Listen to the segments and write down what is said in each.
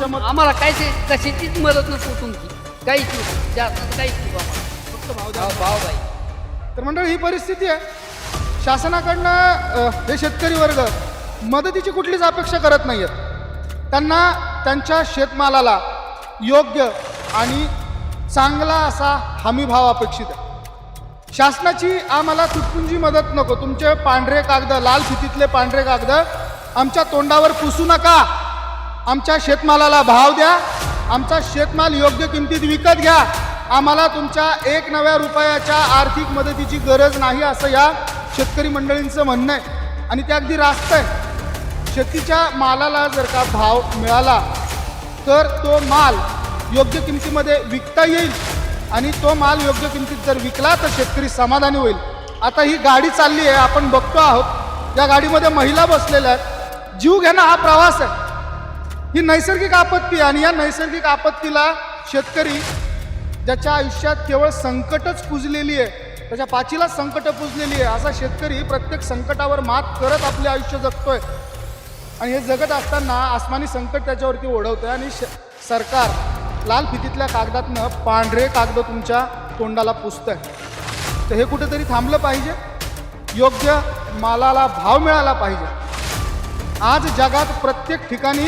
आम्हाला कशाचीच मदत नसतो तुमची, काहीच नको, जास्त काहीच नको आम्हाला, फक्त भाव द्या. भाव भाई. तर मंडळी ही परिस्थिती आहे. शासनाकडनं हे शेतकरी वर्ग मदतीची कुठलीच अपेक्षा करत नाही आहेत. त्यांना त्यांच्या शेतमालाला योग्य आणि चांगला असा हमी भाव अपेक्षित आहे. शासनाची आम्हाला तुटपुंजी मदत नको. तुमचे पांढरे कागद, लाल फितीतले पांढरे कागद आमच्या तोंडावर पुसू नका. आमच्या शेतमालाला भाव द्या, आमचा शेतमाल योग्य किमतीत विकत घ्या. आम्हाला तुमच्या एक नव्या रुपयाच्या आर्थिक मदतीची गरज नाही, असं या शेतकरी मंडळींचं म्हणणं आहे. आणि ते अगदी रास्त आहे. शेतीच्या मालाला जर का भाव मिळाला तर तो माल योग्य किमतीमध्ये विकता येईल, आणि तो माल योग्य किमतीत जर विकला तर शेतकरी समाधानी होईल. आता ही गाडी चालली आहे, आपण बघतो आहोत, या गाडीमध्ये महिला बसलेल्या आहेत. जीव घेणं हा प्रवास आहे. ही नैसर्गिक आपत्ती आहे, आणि या नैसर्गिक आपत्तीला शेतकरी ज्याच्या आयुष्यात केवळ संकटच पुजलेली आहे, त्याच्या पाचीलाच संकट पुजलेली आहे, असा शेतकरी प्रत्येक संकटावर मात करत आपले आयुष्य जगतोय. आणि हे जगत असताना आसमानी संकट त्याच्यावरती ओढवतंय, आणि सरकार लाल फितीतल्या कागदातनं पांढरे कागद तुमच्या तोंडाला पुसतंय. तर हे कुठेतरी थांबलं पाहिजे. योग्य मालाला भाव मिळाला पाहिजे. आज जगात प्रत्येक ठिकाणी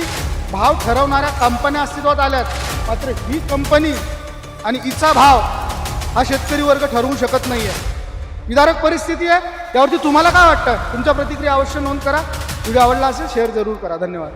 भाव ठरवणाऱ्या कंपन्या अस्तित्वात आल्यात, मात्र ही कंपनी आणि हिचा भाव हा शेतकरी वर्ग ठरवू शकत नाही आहे. विदारक परिस्थिती आहे. त्यावरती तुम्हाला काय वाटतं? तुमच्या प्रतिक्रिया अवश्य नोंद करा. व्हिडिओ आवडला असेल शेअर जरूर करा. धन्यवाद.